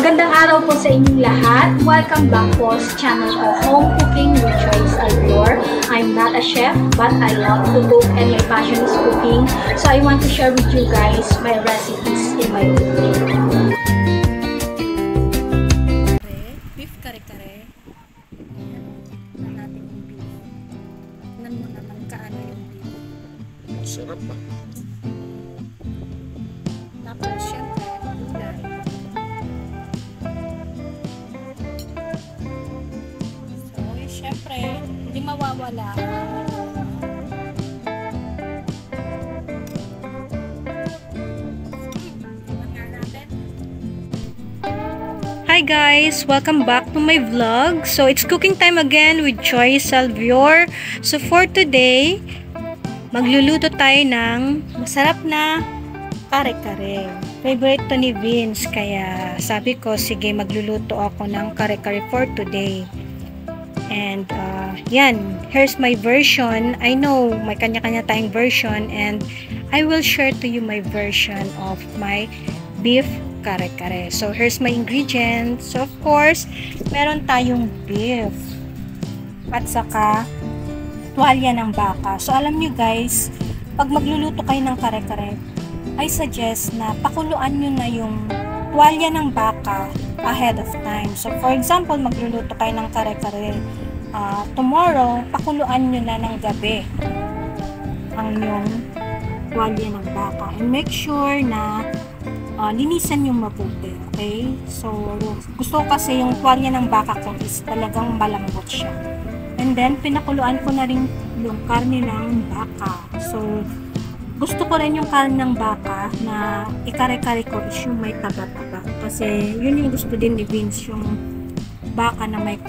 Magandang araw po sa inyong lahat. Welcome back po sa channel ko, Home Cooking with Joyce Albior. I'm not a chef, but I love to cook and my passion is cooking. So I want to share with you guys my recipes in my cooking. Beef kare-kare. Ayan natin yung beef. Tignan mo naman kaano yung beef. Sarap ba? Tapos syempre, gulay. So, syempre, hindi mawawala. Hi guys! Welcome back to my vlog. So, it's cooking time again with Joyce Albior. So, for today, magluluto tayo ng masarap na kare-kare. Favorite to ni Vince, kaya sabi ko, sige, magluluto ako ng kare-kare for today. And, yan, here's my version. I know, may kanya-kanya tayong version and I will share to you my version of my beef kare-kare. So, here's my ingredients. So, of course, meron tayong beef at saka tuwalya ng baka. So, alam nyo guys, pag magluluto kayo ng kare-kare, I suggest na pakuluan nyo na yung tuwalya ng baka ahead of time. So, for example, magluluto kayo ng kare-kare tomorrow, pakuluan nyo na ng gabi ang yung tuwalya ng baka. And make sure na linisan yung mabuti, okay? So, gusto ko kasi yung tuwalya ng baka ko is talagang malambot siya. And then, pinakuluan ko na rin yung karne ng baka. So, gusto ko rin yung karne ng baka na ikare-kare ko is yung may taba-taba. Kasi, yun yung gusto din ni Vince, yung baka na may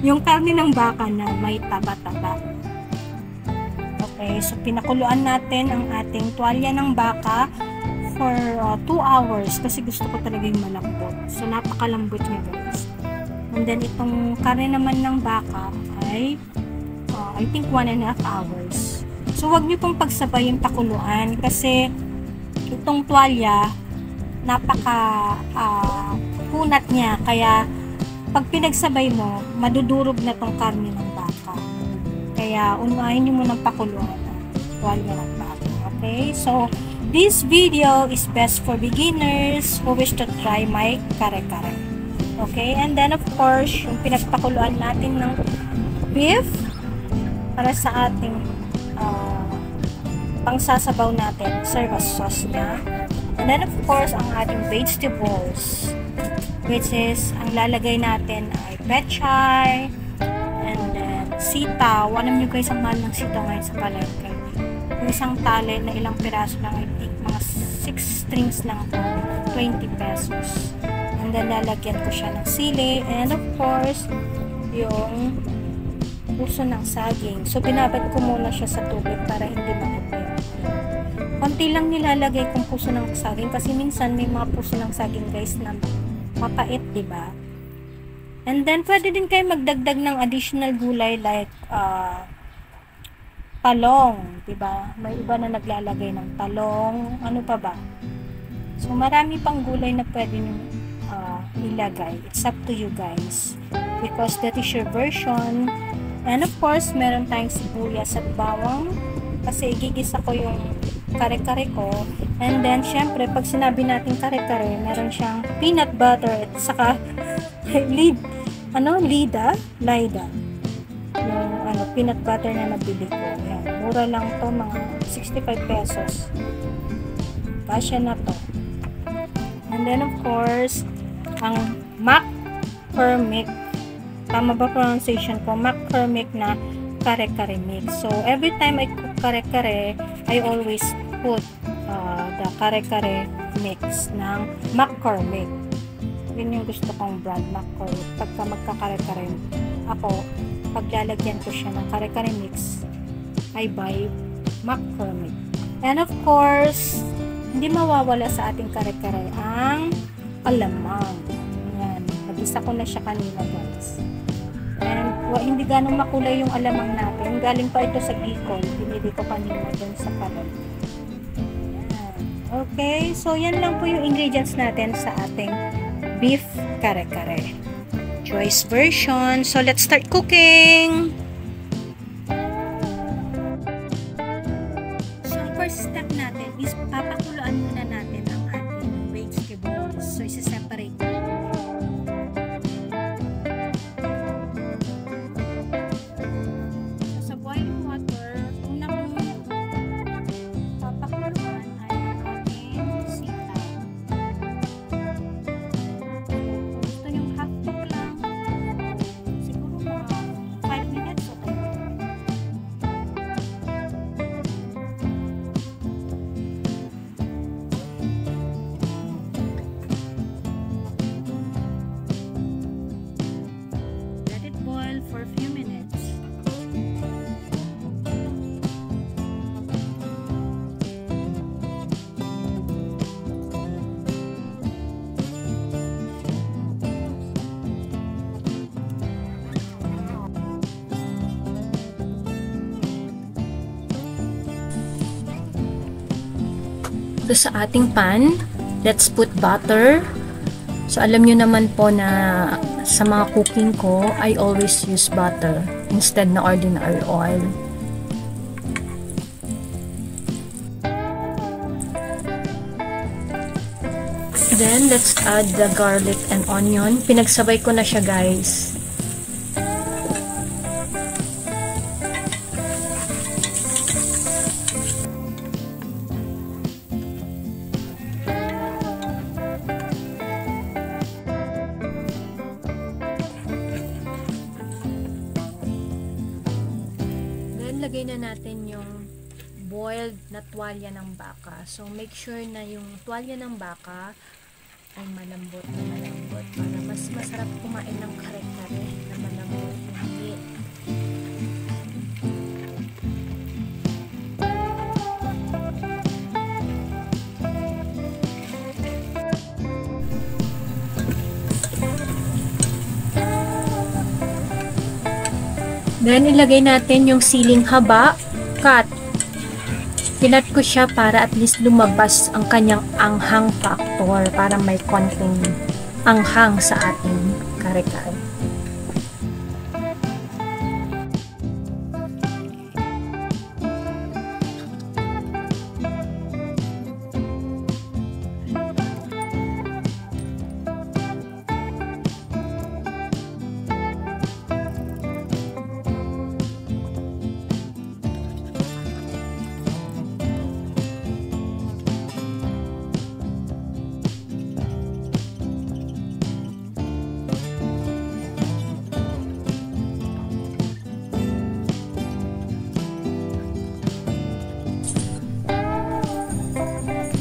yung karne ng baka na may taba-taba. Okay, so pinakuluan natin ang ating tuwalya ng baka for 2 hours kasi gusto ko talaga yung malambot. So, napakalambot niya guys. And then, itong karne naman ng baka ay I think 1.5 hours. So, wag niyo pong pagsabay yung pakuluan kasi itong tuwalya punat niya. Kaya, pag pinagsabay mo, madudurog na tong karne ng baka. Kaya, unahin niyo munang pakuluan ang tuwalya ng baka. Okay? So, this video is best for beginners who wish to try my kare-kare. Okay? And then, of course, yung pinagpakuluan natin ng beef para sa ating pangsasabaw natin, serve as sauce na. And then, of course, ang ating vegetables, which is, ang lalagay natin ay pechay, and then, sitaw. Alam nyo guys, ang mahal ng sitaw ngayon sa palengke. Yung isang tali na ilang piraso lang, I think mga 6 strings lang po, 20 pesos. And then lalagyan ko siya ng sili and of course yung puso ng saging. So binabad ko muna siya sa tubig para hindi maipin. Konti lang nilalagay kong puso ng saging kasi minsan may mga puso ng saging guys na mapait, diba? And then pwede din kayo magdagdag ng additional gulay like talong, diba? May iba na naglalagay ng talong, ano pa ba? So, marami pang gulay na pwede nyo ilagay. It's up to you guys. Because that is your version. And of course, meron tayong sibuyas at bawang. Kasi igigisa ko yung kare-kare ko. And then, syempre, pag sinabi natin kare-kare, meron siyang peanut butter at saka Lida? Yung peanut butter na nabili ko. Ayan. Mura lang to, mga 65 pesos. Kasya na to. And then of course, ang McCormick. Tama ba pronunciation ko? McCormick na kare-kare mix. So, every time I cook kare-kare, I always put the kare-kare mix ng McCormick. Yun yung gusto kong brand, McCormick. Pagka magkakare-kare ako, paglalagyan ko siya ng kare-kare mix, I buy McCormick. And of course, hindi mawawala sa ating kare-kare ang alamang. Ayan. Nag-isa ko na siya kanina guys. And hindi ganong makulay yung alamang natin. Galing pa ito sa Bicol. Binili ko kanina dun sa palengke. Okay, so yan lang po yung ingredients natin sa ating beef kare-kare. Joyce version. So, let's start cooking! So, ang first step natin is papakuluan muna natin ang ating vegetables. So, isa-separate ko. So, sa boiling water, una kong papakuluan ay ang ating sitaw. Gusto nyo half cook lang. Siguro mga 5 minutes o tayo. Let it boil for a few minutes. So, sa ating pan, let's put butter. So, alam nyo naman po na sa mga cooking ko, I always use butter instead na ordinary oil. Then, let's add the garlic and onion. Pinagsabay ko na siya, guys. Lagay na natin yung boiled na tuwalya ng baka. So, make sure na yung tuwalya ng baka ay malambot para mas masarap kumain ng kare-kare na malambot yung meat. Then, ilagay natin yung siling haba, cut. Pinat ko siya para at least lumabas ang kanyang anghang factor para may konting anghang sa ating kare-kare.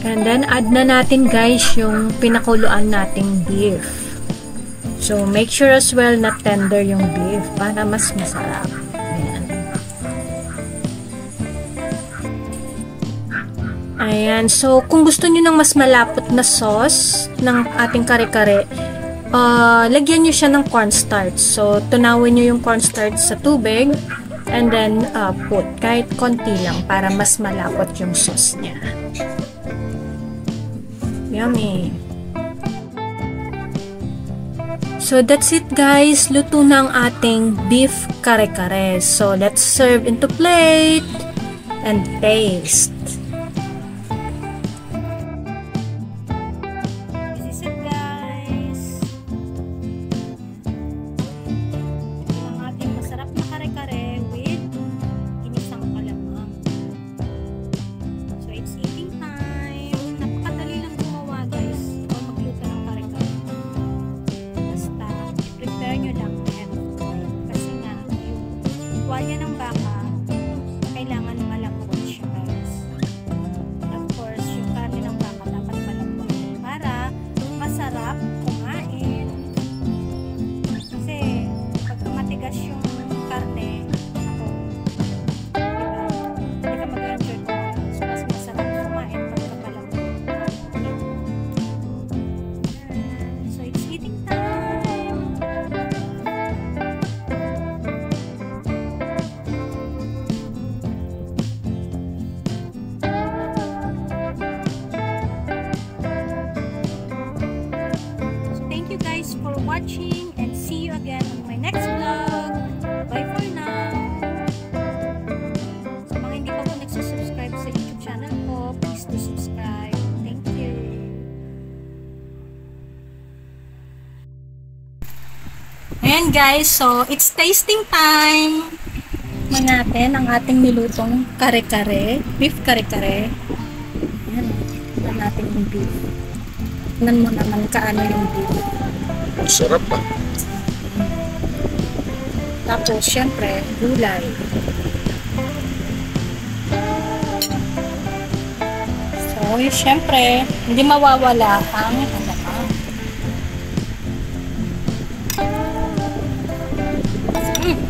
And then, add na natin guys yung pinakuluan nating beef. So, make sure as well na tender yung beef para mas masarap. Ayan. Ayan. So, kung gusto nyo ng mas malapot na sauce ng ating kare-kare, lagyan nyo siya ng cornstarch. So, tunawin nyo yung cornstarch sa tubig and then put kahit konti lang para mas malapot yung sauce niya. Yummy! So, that's it guys. Luto na ang ating beef kare-kare. So, let's serve into plate and taste. This is it guys. Ang ating masarap na kare-kare with ginisang kalamang. So, it's eating time. Napakadali lang gumawa guys. O magluto ng kare-kare. Basta, i-prepare nyo lang ahead of time. Kasi nga, yung tuwalya ng baka, kailangan malambot siya guys. watching and see you again on my next vlog. Bye for now. Sa mga hindi pa po nagsusubscribe sa YouTube channel ko, please do subscribe. Thank you. Ayan guys, so it's tasting time. Tikman natin ang ating nilutong kare-kare, beef kare-kare. Ayan, tikman natin yung beef. Tignan mo naman kaano yung beef. Sarap pa. Tapos, syempre, gulay. So, syempre, hindi mawawala ang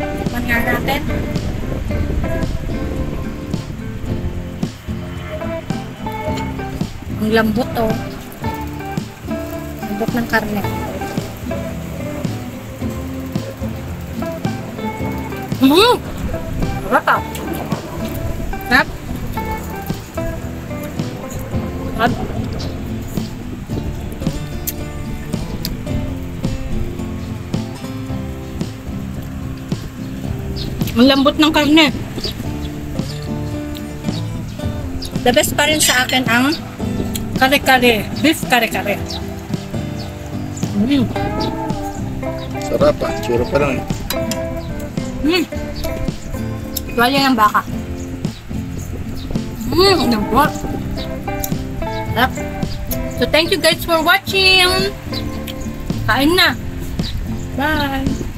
tikman nga natin. Ang lambot oh. Lambot ng karne. Sarap ah. Sarap. Sarap. Ang lambot ng karne. The best pa rin sa akin ang kare-kare, beef kare-kare. Sarap pa. Tsura pa lang. Tuwalya ng baka. Lambot. Sarap. So thank you guys for watching. Kain na. Bye.